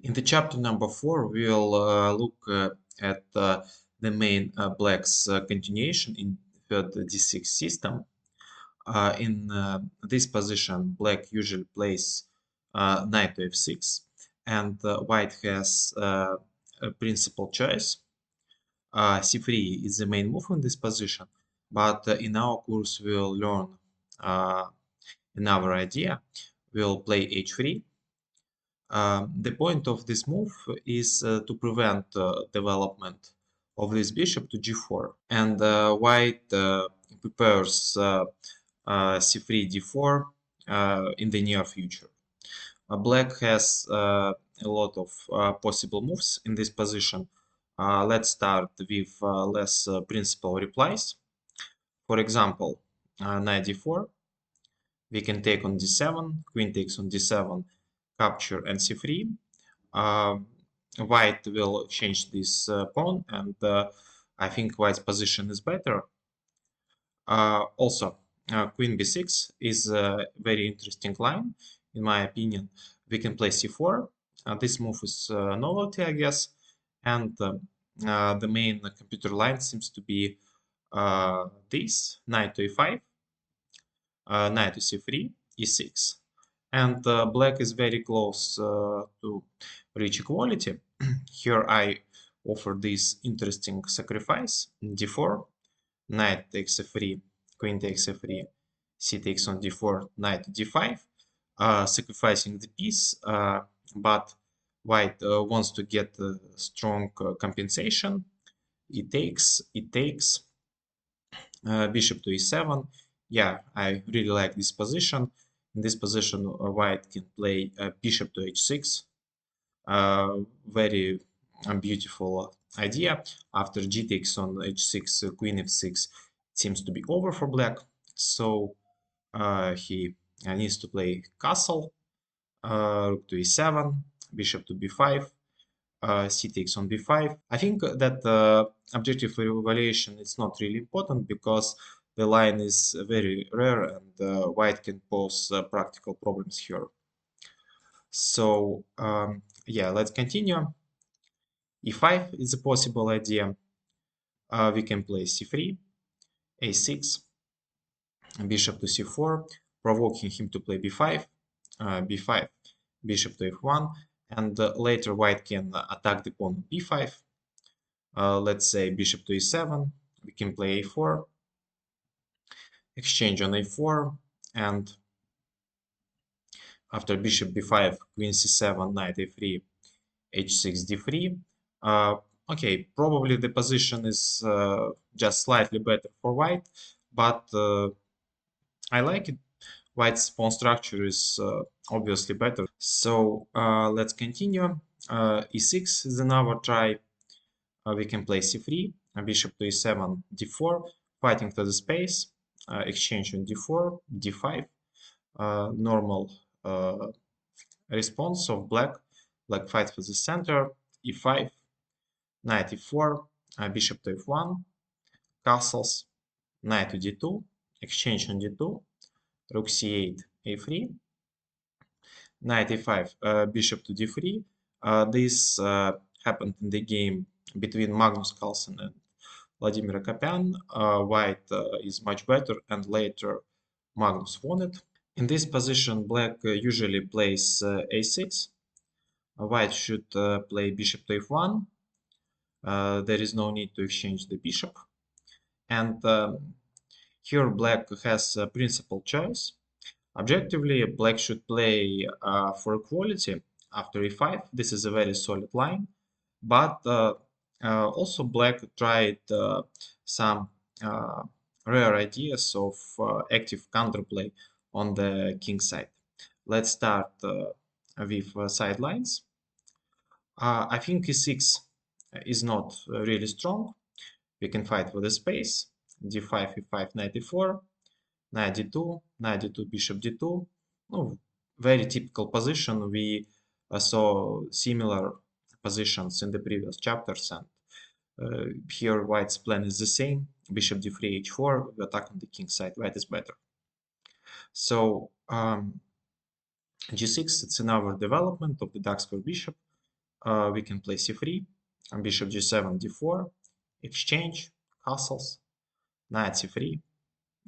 In the chapter number 4, we'll look at the main black's continuation in third d6 system. In this position, black usually plays knight to f6, and white has a principal choice. c3 is the main move in this position, but in our course we'll learn another idea. We'll play h3. The point of this move is to prevent development of this bishop to g4, and white prepares c3 d4 in the near future. Black has a lot of possible moves in this position. Let's start with less principal replies. For example, knight d4, we can take on d7, queen takes on d7, capture and c3. White will change this pawn, and I think white's position is better. Also, queen b6 is a very interesting line, in my opinion. We can play c4. This move is novelty, I guess, and the main computer line seems to be this: knight to e5, knight to c3, e6. And black is very close to reach equality. Here I offer this interesting sacrifice: d4, knight takes f3, queen takes f3, c takes on d4, knight to d5, sacrificing the piece, but white wants to get strong compensation. It takes, bishop to e7. Yeah, I really like this position. In this position, white can play bishop to h6. Very beautiful idea. After g takes on h6, queen f6 seems to be over for black. So he needs to play castle, rook to e7, bishop to b5, c takes on b5. I think that objective evaluation is not really important because the line is very rare and white can pose practical problems here. So yeah, let's continue. e5 is a possible idea. We can play c3, a6, bishop to c4, provoking him to play b5, b5, bishop to f1, and later white can attack the pawn b5. Let's say bishop to e7, we can play a4, exchange on a4, and after bishop b5, queen c7, knight a3, h6, d3. Okay, probably the position is just slightly better for white, but I like it. White's pawn structure is obviously better. So let's continue. e6 is another try. We can play c3, bishop to e7, d4, fighting to the space, exchange on d4, d5. Normal response of black. Black fights for the center, e5, knight e4, bishop to f1, castles, knight to d2, exchange on d2, rook c8, a3, knight e5, bishop to d3. This happened in the game between Magnus Carlsen and Vladimir Akapian. White is much better, and later Magnus won it. In this position, black usually plays a6. White should play bishop to f1. There is no need to exchange the bishop. And here black has a principal choice. Objectively, black should play for equality after e5. This is a very solid line. But also black tried some rare ideas of active counterplay on the king side. Let's start with sidelines. I think e6 is not really strong. We can fight for the space. d5, e5, knight e4, knight d2, knight d2, bishop d2. No, very typical position. We saw similar positions in the previous chapters, and here white's plan is the same. Bishop d3, h4, we attack on the king side. White is better. So g6, it's another development of the dark square bishop. we can play c3, and bishop g7, d4, exchange, castles, knight c3,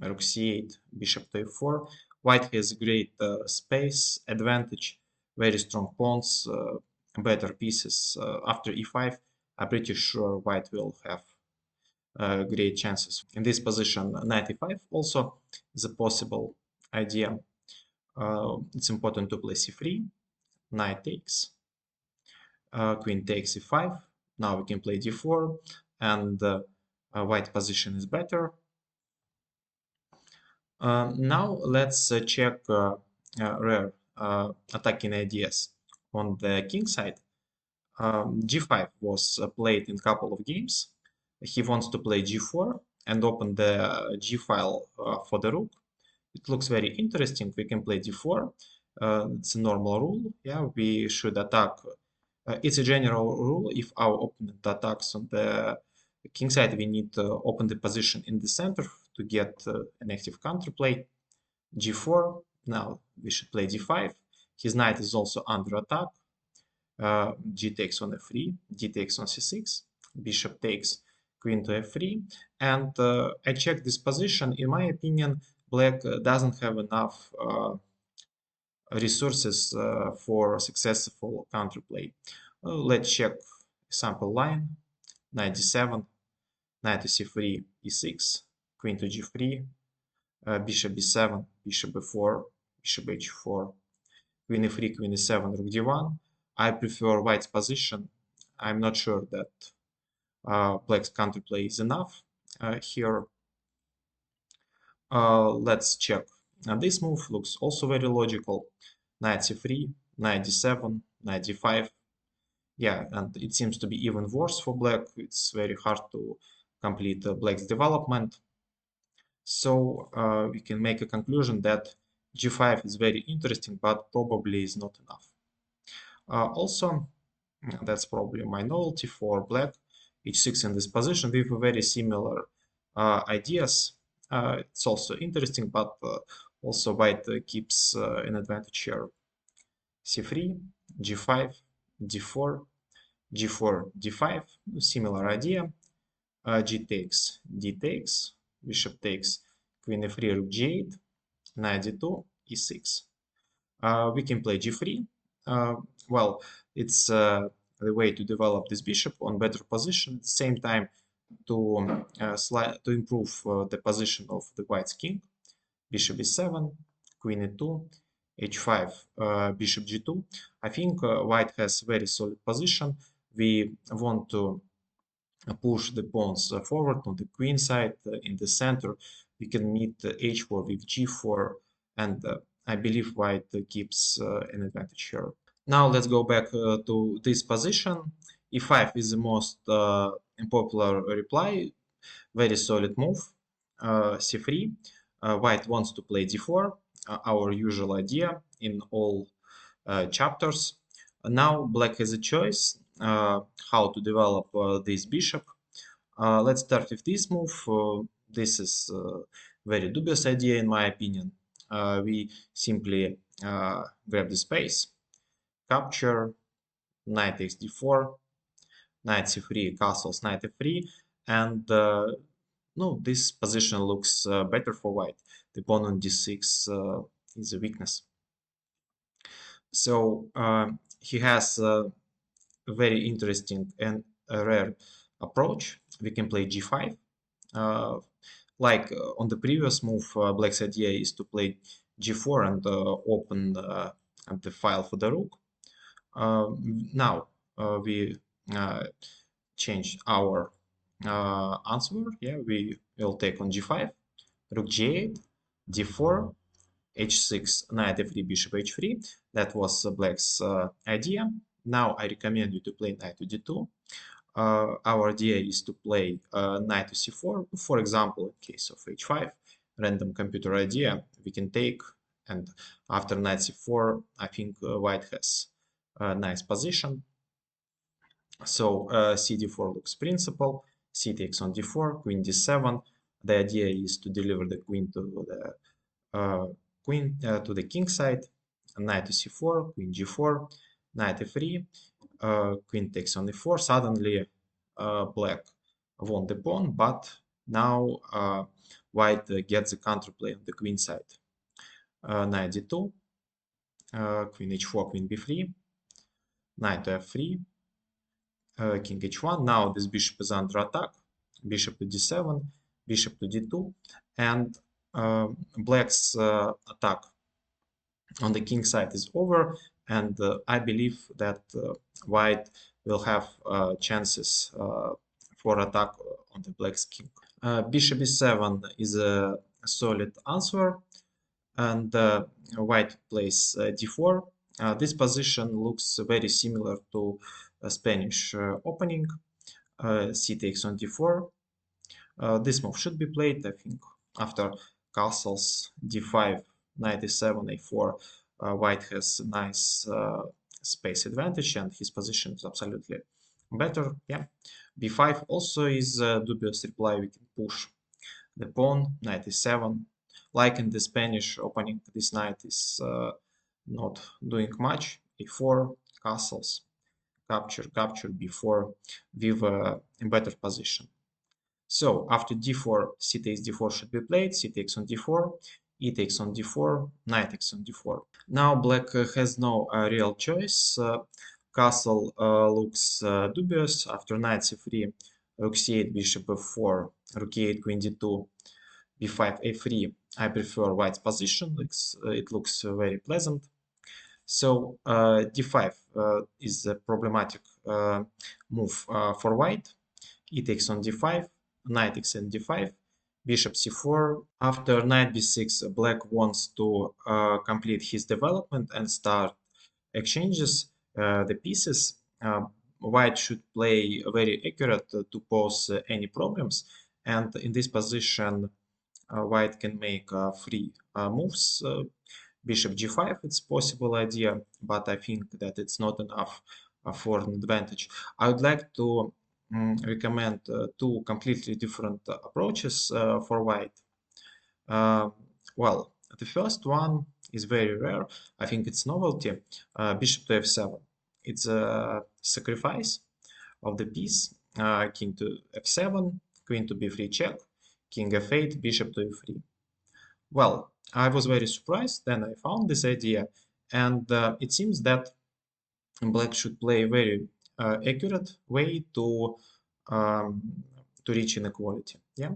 rook c8, bishop to f4. White has great space advantage, very strong pawns, better pieces. After e5, I'm pretty sure white will have great chances. In this position, knight e5 also is a possible idea. It's important to play c3, knight takes, queen takes e5. Now we can play d4, and white position is better. Now let's check rare attacking ideas on the king side. G5 was played in a couple of games. He wants to play G4 and open the G file for the rook. It looks very interesting. We can play D4. It's a normal rule. Yeah, we should attack. It's a general rule. If our opponent attacks on the king side, we need to open the position in the center to get an active counterplay. G4. Now we should play D5. His knight is also under attack. G takes on f3, d takes on c6, bishop takes, queen to f3, and I check this position. In my opinion, black doesn't have enough resources for successful counterplay. Let's check sample line: knight d7, knight to c3, e6, queen to g3, bishop b7, bishop b4, bishop h4, queen e3, queen e7, rook d1. I prefer white's position. I'm not sure that black's counterplay is enough here. Let's check. This move looks also very logical. Knight c3, knight d7, knight d5. Yeah, and it seems to be even worse for black. It's very hard to complete black's development. So we can make a conclusion that g5 is very interesting, but probably is not enough. Also, that's probably my novelty for black. h6 in this position with very similar ideas. It's also interesting, but also white keeps an advantage here. c3, g5, d4, g4, d5, similar idea. G takes, d takes, bishop takes, queen f3, rook g8, knight d2, e6. We can play g3. Well, it's the way to develop this bishop on better position. At the same time, to improve the position of the white's king. Bishop e7, queen e2, h5, bishop g2. I think white has very solid position. We want to push the pawns forward on the queen side. In the center, we can meet h4 with g4, and I believe white keeps an advantage here. Now let's go back to this position. e5 is the most popular reply, very solid move. c3, white wants to play d4, our usual idea in all chapters. Now black has a choice how to develop this bishop. Let's start with this move. This is a very dubious idea in my opinion. We simply grab the space, capture, knight takes d4, knight c3, castles, knight f3, and no, this position looks better for white. The pawn on d6 is a weakness. So he has a very interesting and rare approach. We can play g5. Like on the previous move, black's idea is to play g4 and open the file for the rook. Now we change our answer. Yeah, we will take on g5, rook g8, d4, h6, knight f3, bishop h3. That was black's idea. Now I recommend you to play knight to d2. Our idea is to play knight to c4. For example, in case of h5, random computer idea, we can take, and after knight c4, I think white has a nice position. So cd4 looks principal, c takes on d4, queen d7. The idea is to deliver the queen to the king side, knight to c4, queen g4, knight f3, queen takes on e4. Suddenly black won the pawn, but now white gets the counterplay on the queen side. Knight d2, queen h4, queen b3, knight to f3, king h1. Now this bishop is under attack. Bishop to d7, bishop to d2, and black's attack on the king side is over, and I believe that white will have chances for attack on the black's king. Bishop e7 is a solid answer, and white plays d4. This position looks very similar to a Spanish opening. C takes on d4. This move should be played, I think, after castles d5, knight e7, a4. White has a nice space advantage, and his position is absolutely better. Yeah, b5 also is a dubious reply. We can push the pawn, knight e7. Like in the Spanish opening, this knight is not doing much. a4, castles, capture, capture, b4 with a better position. So after d4, c takes d4 should be played. C takes on d4, e takes on d4, knight takes on d4. Now black has no real choice. Castle looks dubious. After knight c3, rook c8, bishop f4, rook e8, queen d2, b5, a3. I prefer white's position. It looks very pleasant. So d5 is a problematic move for white. E takes on d5, knight takes on d5, bishop c4. After knight b6, black wants to complete his development and start exchanges the pieces. White should play very accurate to pose any problems, and in this position white can make three moves. Bishop g5, it's possible idea, but I think that it's not enough for an advantage. I would like to recommend two completely different approaches for white. Well, the first one is very rare. I think it's novelty. Bishop to f7. It's a sacrifice of the piece. King to f7, queen to b3 check, king f8, bishop to e3. Well, I was very surprised. Then I found this idea, and it seems that black should play a very accurate way um, to reach inequality. Yeah.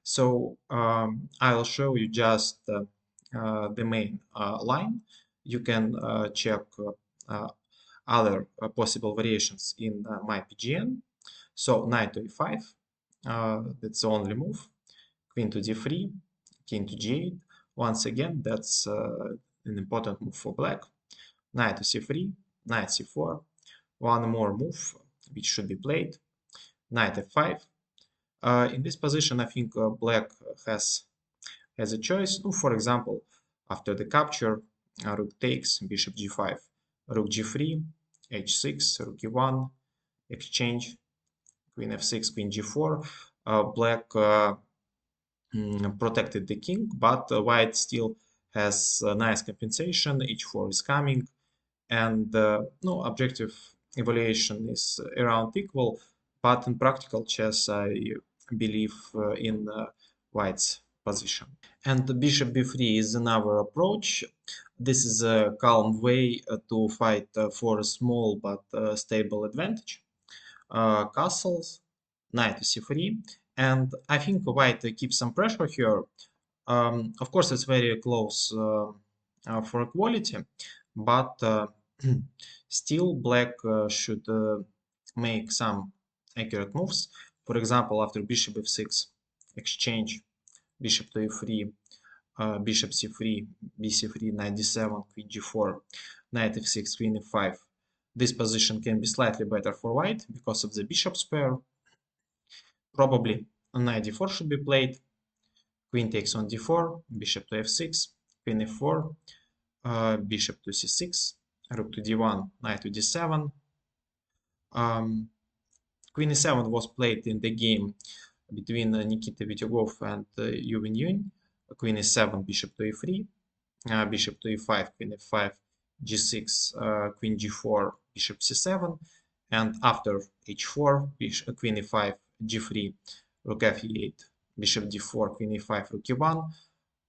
So I'll show you just the main line. You can check other possible variations in my PGN. So knight to e5, that's the only move. Queen to d3, king to g8. Once again, that's an important move for black. Knight to c3, knight c4. One more move which should be played. Knight f5. In this position, I think black has a choice. For example, after the capture, rook takes, bishop g5, rook g3, h6, rook e1, exchange, queen f6, queen g4. Black protected the king, but white still has a nice compensation. h4 is coming, and no objective evaluation is around equal, but in practical chess I believe in white's position. And the bishop b3 is another approach. This is a calm way to fight for a small but stable advantage. Castles, knight to c3, and I think white keeps some pressure here. Of course, it's very close for equality, but still black should make some accurate moves. For example, after bishop f6, exchange, bishop to e3, bishop c3, bc3, knight d7, queen g4, knight f6, queen f5. This position can be slightly better for white because of the bishop's pair. Probably knight d4 should be played. Queen takes on d4, bishop to f6, queen f4, bishop to c6, rook to d1, knight to d7. Queen e7 was played in the game between Nikita Vityugov and Yuvin Yun. Queen e7, bishop to e3, bishop to e5, queen f5, g6, queen g4, bishop c7, And after h4, queen e5, g3, rook f8, bishop d4, queen e5, rook e1,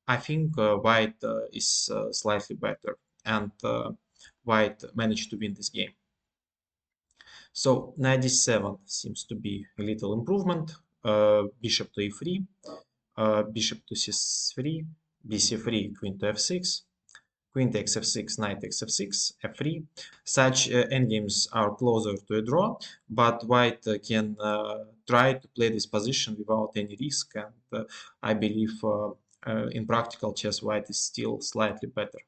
I think white is slightly better, and white managed to win this game. So knight d7 seems to be a little improvement. Bishop to e3, bishop to c3, bc3, queen to f6, queen takes f6, knight takes f6, f3. Such endgames are closer to a draw, but white can try to play this position without any risk, and I believe in practical chess white is still slightly better.